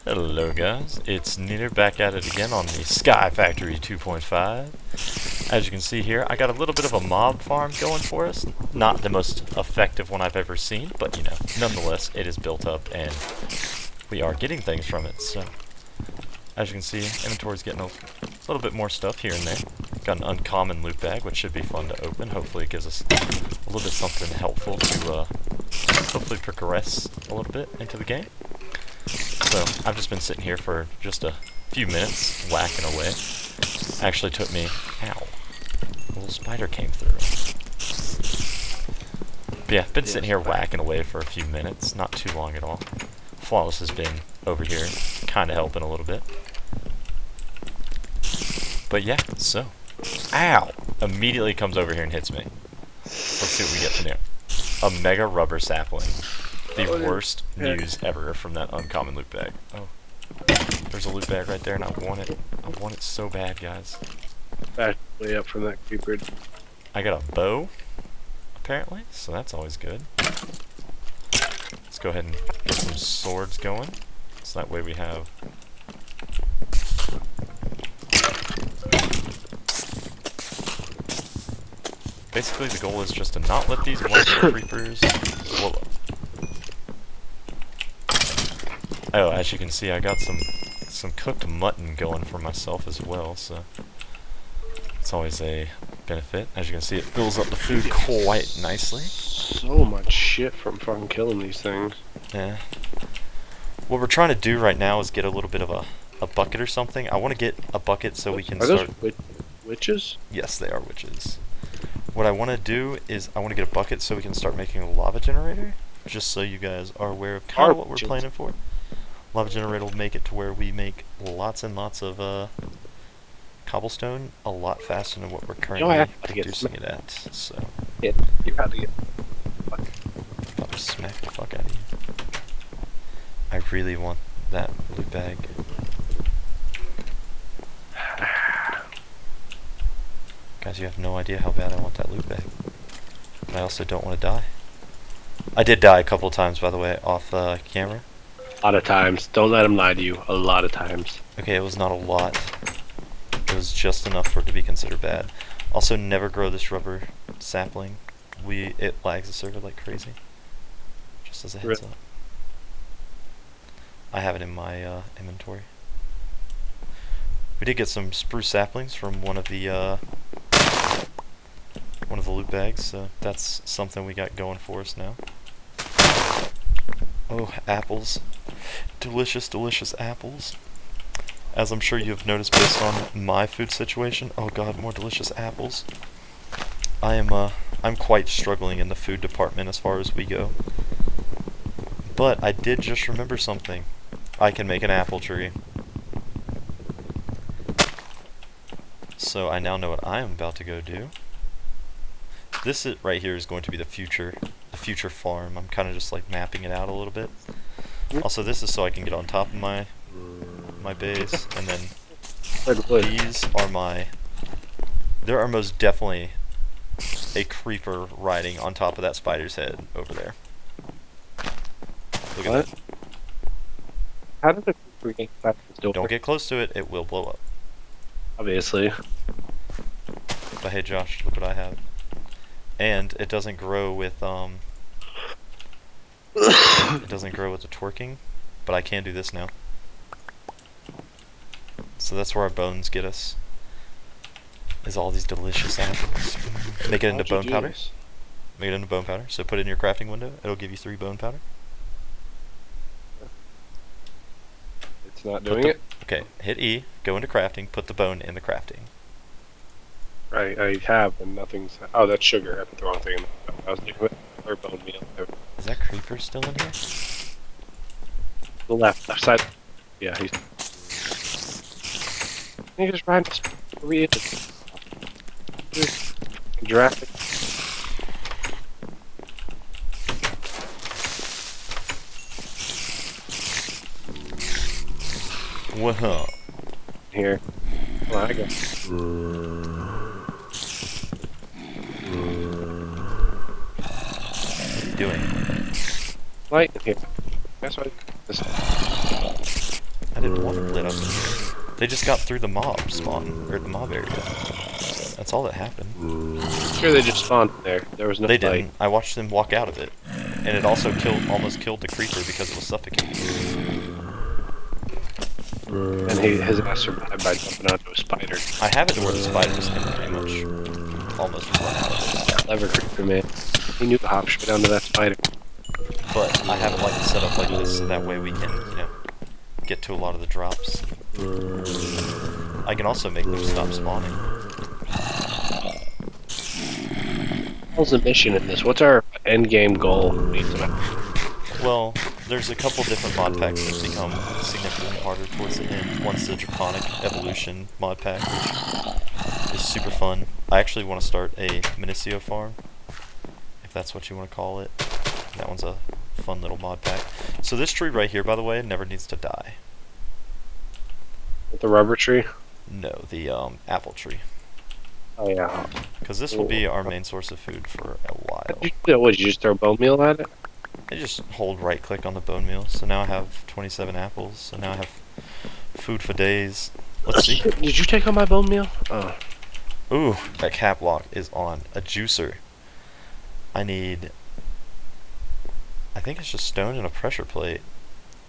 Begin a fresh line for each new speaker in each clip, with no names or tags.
Hello guys, it's Neetor back at it again on the Sky Factory 2.5. As you can see here, I got a little bit of a mob farm going for us. Not the most effective one I've ever seen, but you know, nonetheless, it is built up and we are getting things from it. So, as you can see, inventory's getting a little bit more stuff here and there. Got an uncommon loot bag, which should be fun to open. Hopefully it gives us a little bit something helpful to hopefully progress a little bit into the game. So, I've just been sitting here for just a few minutes, whacking away. Actually took me, ow, a little spider came through. But yeah, been sitting here whacking away for a few minutes, not too long at all. Flawless has been over here, kinda helping a little bit. But yeah, so, ow, immediately comes over here and hits me. So let's see what we get from there. A mega rubber sapling. The worst news ever from that uncommon loot bag. Oh, there's a loot bag right there, and I want it. I want it so bad, guys.
Back way up from that creeper.
I got a bow, apparently, so that's always good. Let's go ahead and get some swords going, so that way we have... Basically, the goal is just to not let these one-hit creepers blow up. Oh, as you can see, I got some cooked mutton going for myself as well, so it's always a benefit. As you can see, it fills up the food quite nicely.
So much shit from fucking killing these things.
Yeah. What we're trying to do right now is get a little bit of a bucket or something. I want to get a bucket so we can start...
Those witches?
Yes, they are witches. What I want to do is I want to get a bucket so we can start making a lava generator, just so you guys are aware of kind of what we're planning for. Lava generator will make it to where we make lots and lots of cobblestone a lot faster than what we're currently producing it at. So,
yeah, you have to get.
About to smack the fuck out of you. I really want that loot bag. Guys, you have no idea how bad I want that loot bag. But I also don't want to die. I did die a couple times, by the way, off camera.
A lot of times. Don't let him lie to you. A lot of times.
Okay, it was not a lot. It was just enough for it to be considered bad. Also, never grow this rubber sapling. It lags the server like crazy. Just as a heads up. I have it in my inventory. We did get some spruce saplings from one of the loot bags, so that's something we got going for us now. Oh, apples. Delicious, delicious apples. As I'm sure you've noticed based on my food situation. Oh god, more delicious apples. I'm quite struggling in the food department as far as we go. But I did just remember something. I can make an apple tree. So I now know what I am about to go do. This right here is going to be the future farm. I'm kind of just like mapping it out a little bit. Also, this is so I can get on top of my base, and then these are my... There are most definitely a creeper riding on top of that spider's head over there. Look at that.
How did the creeper get back to the door?
Don't get close to it, it will blow up.
Obviously.
But hey Josh, look what I have. And it doesn't grow with it doesn't grow with the twerking, but I can do this now. So that's where our bones get us. Is all these delicious apples. Make it into bone powder. Make it into bone powder. So put it in your crafting window. It'll give you 3 bone powder.
It's not doing it?
Okay, hit E, go into crafting, put the bone in the crafting.
Right, I have, and nothing's... Oh, that's sugar. I put the wrong thing in. I was doing it. Or bone meal.
Is that creeper still in here?
The left side. Yeah, he's... You just ran read it. Giraffe.
Whoa.
Here. Well, I go.
What are you doing?
Light in here. That's what this
didn't want them lit up in here. They just got through the mob spawn, or the mob area. That's all that happened.
Sure, they just spawned there. There was no
They
fight.
didn't. I watched them walk out of it. And it also almost killed the creeper because it was suffocating.
And his ass survived by jumping onto a spider.
I have it to where the spiders can pretty much almost run out of it.
Clever creeper, man. He knew to hop straight onto that spider.
But I have it like set up like this so that way we can, you know, get to a lot of the drops. I can also make them stop spawning.
What's the mission in this? What's our end game goal?
Well, there's a couple different mod packs that become significantly harder towards the end. One's the Draconic Evolution mod pack, which is super fun. I actually want to start a Minicio farm, if that's what you want to call it. That one's a fun little mod pack. So this tree right here, by the way, never needs to die.
The rubber tree?
No, the apple tree.
Oh, yeah.
Because this will be our main source of food for a while.
What, did you just throw bone meal at it?
I just hold right click on the bone meal, so now I have 27 apples, so now I have food for days. Let's see.
Did you take all my bone meal? Oh.
Ooh, that cap lock is on. A juicer. I think it's just stone and a pressure plate.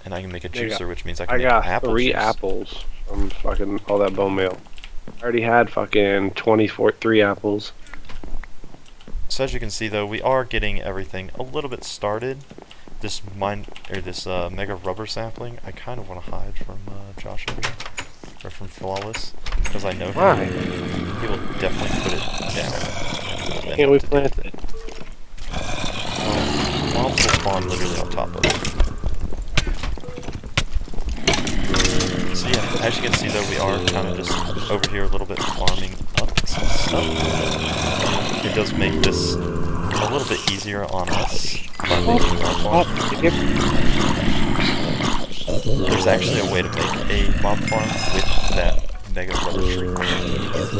And I can make a juicer, which means I can make apple juice.
3 apples from fucking all that bone meal. I already had fucking 3 apples.
So as you can see, though, we are getting everything a little bit started. This mega rubber sapling, I kind of want to hide from Josh over here, or from Flawless, because I know
Why?
he will definitely put it down.
Can't we plant it?
Mobs will spawn literally on top of it. So yeah, as you can see, though, we are kind of just over here a little bit farming up some stuff. It does make this a little bit easier on us by making our farm. There's actually a way to make a mob farm with that mega rubber tree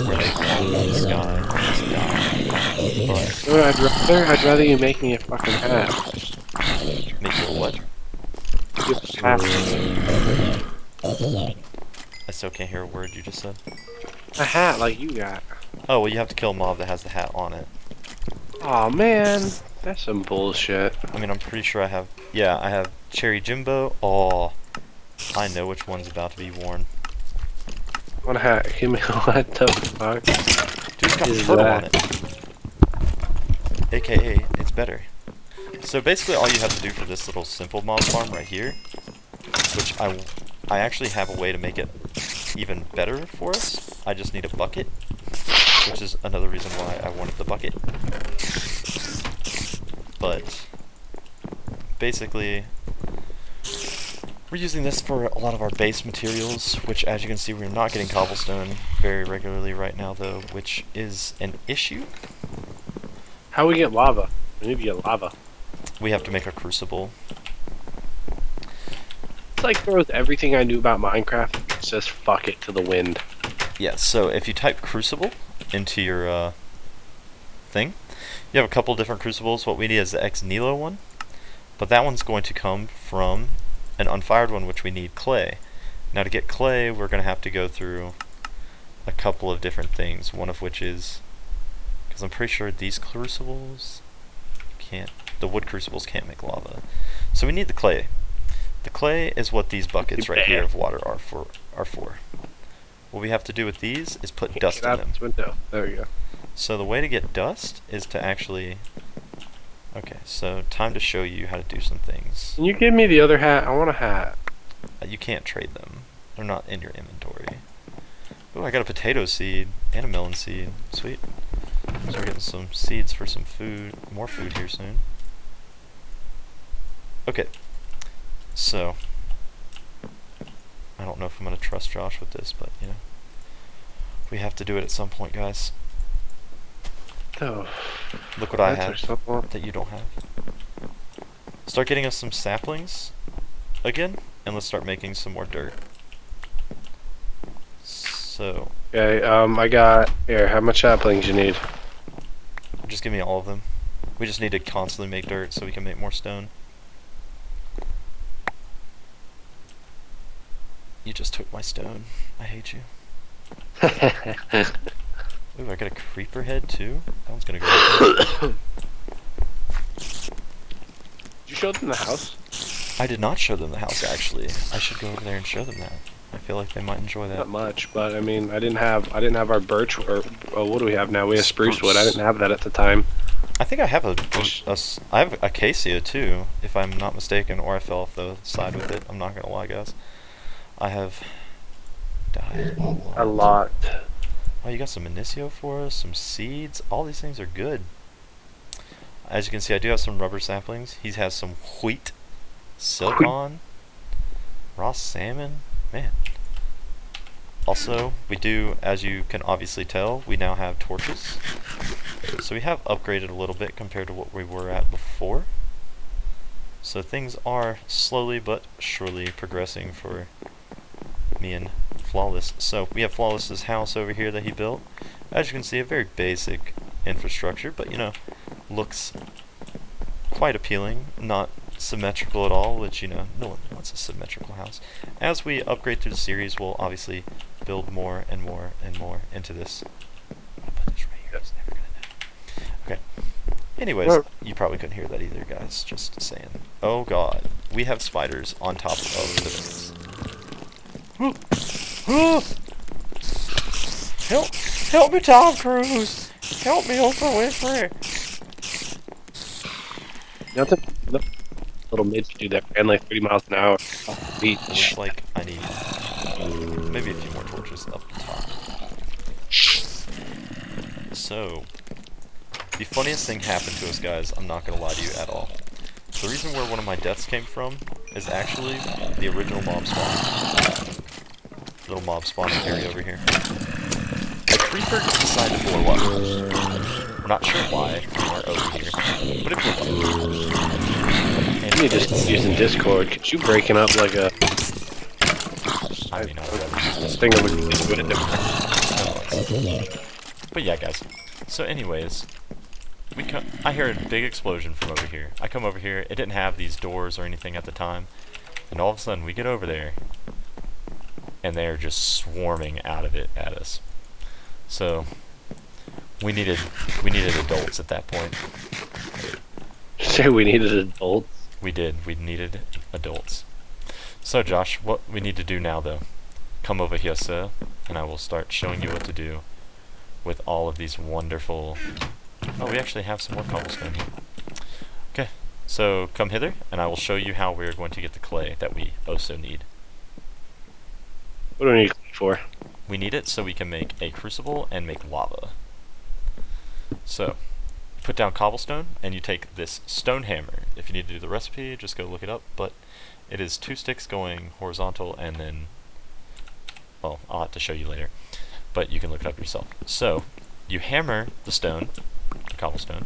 where they fall in the sky and just die. But
No, I'd rather you make me a fucking hat.
make you a what?
Give a hat.
I still can't hear a word you just said.
A hat like you got.
Oh, well, you have to kill a mob that has the hat on it.
Aw, man. That's some bullshit.
I mean, I'm pretty sure I have... Yeah, I have Cherry Jimbo. Oh, I know which one's about to be worn.
What hat? Give me what the fuck?
Dude, it's got
Is
turtle
that?
on it. AKA, it's better. So basically all you have to do for this little simple mob farm right here, which I actually have a way to make it even better for us. I just need a bucket, which is another reason why I wanted the bucket. But basically, we're using this for a lot of our base materials, which as you can see, we're not getting cobblestone very regularly right now though, which is an issue.
How we get lava? We need to get lava.
We have to make a crucible.
It's like throws everything I knew about Minecraft. It says fuck it to the wind.
Yeah, so if you type crucible into your thing, you have a couple different crucibles. What we need is the Nilo one, but that one's going to come from an unfired one, which we need clay. Now to get clay, we're going to have to go through a couple of different things, one of which is, because I'm pretty sure these crucibles the wood crucibles can't make lava. So we need the clay. The clay is what these buckets right here of water are for. What we have to do with these is put dust in them.
Window. There we go.
So the way to get dust is to actually... Okay, so time to show you how to do some things.
Can you give me the other hat? I want a hat.
You can't trade them. They're not in your inventory. Oh, I got a potato seed and a melon seed. Sweet. So we're getting some seeds for some food. More food here soon. Okay. So... I don't know if I'm going to trust Josh with this, but, you know. We have to do it at some point, guys.
Oh.
Look what I have that you don't have. Start getting us some saplings again, and let's start making some more dirt. So...
Okay, I got... Here, how much saplings you need?
Just give me all of them. We just need to constantly make dirt so we can make more stone. You just took my stone. I hate you. Ooh, I got a creeper head too. That one's gonna go right there.
Did you show them the house?
I did not show them the house, actually. I should go over there and show them that. I feel like they might enjoy that.
Not much, but I mean, I didn't have our birch, or what do we have now? We have spruce wood. I didn't have that at the time.
I think I have I have acacia too, if I'm not mistaken, or I fell off the side with it. I'm not gonna lie, guys. I have died
A lot.
Oh, you got some Inicio for us, some seeds. All these things are good. As you can see, I do have some rubber saplings. He has some wheat, silicon, raw salmon. Man. Also, we do, as you can obviously tell, we now have torches. So we have upgraded a little bit compared to what we were at before. So things are slowly but surely progressing for me and Flawless. So we have Flawless's house over here that he built. As you can see, a very basic infrastructure, but you know, looks quite appealing. Not symmetrical at all, which, you know, no one wants a symmetrical house. As we upgrade through the series, we'll obviously build more and more and more into this. I'll put this right here. He's never gonna know. Okay. Anyways, you probably couldn't hear that either, guys. Just saying. Oh god, we have spiders on top of the base. Help me, Tom Cruise! Help me, Oprah Winfrey!
Nothing. Little mids do that. Ran like 30 miles an hour.
Looks like I need maybe a few more torches up the top. So, the funniest thing happened to us, guys. I'm not gonna lie to you at all. The reason where one of my deaths came from is actually the original mob spawn. Little mob spawning area over here. The creeper decided to blow up. We're not sure why we are over here, but it blew up.
And you just using Discord, cause you breaking up like a.
I mean,
this thing would do it a different.
But yeah, guys. So, anyways, I hear a big explosion from over here. I come over here. It didn't have these doors or anything at the time, and all of a sudden we get over there, and they're just swarming out of it at us. So we needed adults at that point.
Say we needed adults.
We did. We needed adults. So Josh, what we need to do now, though, come over here, sir, and I will start showing you what to do with all of these wonderful. Oh, we actually have some more cobblestone here. Okay, so come hither, and I will show you how we're going to get the clay that we also need.
What do we need clay for?
We need it so we can make a crucible and make lava. So, put down cobblestone, and you take this stone hammer. If you need to do the recipe, just go look it up, but it is 2 sticks going horizontal, and then, well, I'll have to show you later, but you can look it up yourself. So, you hammer the stone, the cobblestone.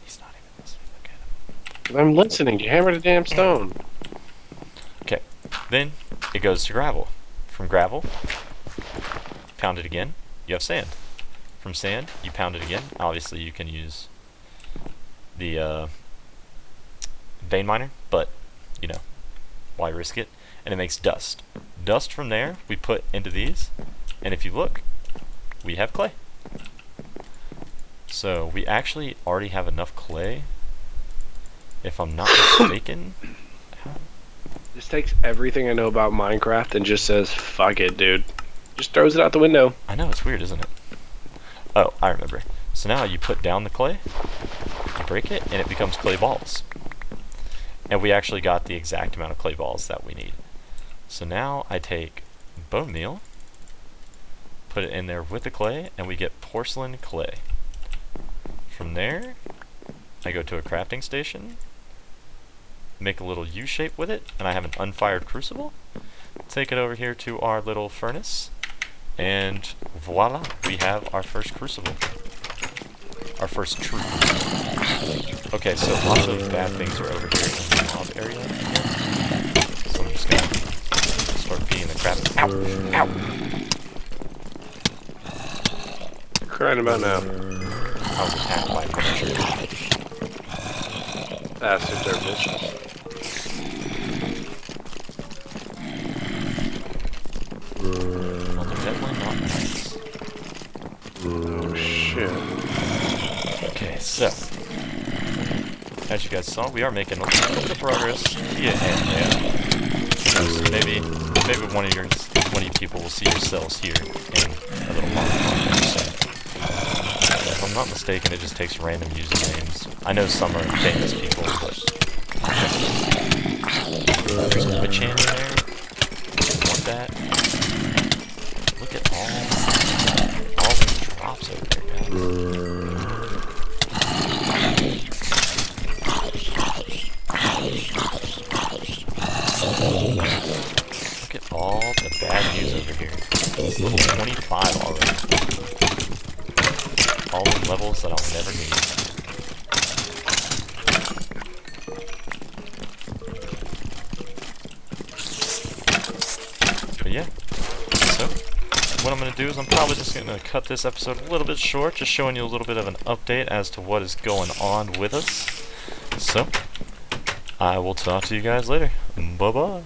He's not even listening, look at him.
I'm listening, you hammered a damn stone.
Okay, then it goes to gravel. From gravel, pound it again, you have sand. From sand, you pound it again. Obviously, you can use the vein miner, but, you know, why risk it? And it makes dust. Dust from there, we put into these, and if you look, we have clay. So, we actually already have enough clay, if I'm not mistaken.
This takes everything I know about Minecraft and just says, fuck it, dude. Just throws it out the window.
I know, it's weird, isn't it? Oh, I remember. So now you put down the clay, you break it, and it becomes clay balls. And we actually got the exact amount of clay balls that we need. So now I take bone meal, put it in there with the clay, and we get porcelain clay. From there, I go to a crafting station, make a little U shape with it, and I have an unfired crucible. Take it over here to our little furnace, and voila, we have our first crucible. Our first true crucible. Okay, so lots of bad things are over here in the mob area again. So I'm just gonna start beating the crap. Ow! Ow!
Crying about now.
I was attacked by a miniature.
Bastards are vicious.
Well, they're definitely not nice.
Oh shit.
Okay, so as you guys saw, we are making a little bit of progress here and there. So maybe one of you people will see yourselves here in a little mob farm very soon. If I'm not mistaken, it just takes random usernames. I know some are famous people, but there's a witch hand in there. Want that? Look at all these drops over there, guys. Look at all the bad news over here. It's level 25 already. All the levels that I'll never need. But yeah, so what I'm going to do is I'm probably just going to cut this episode a little bit short, just showing you a little bit of an update as to what is going on with us. So, I will talk to you guys later. Bye-bye.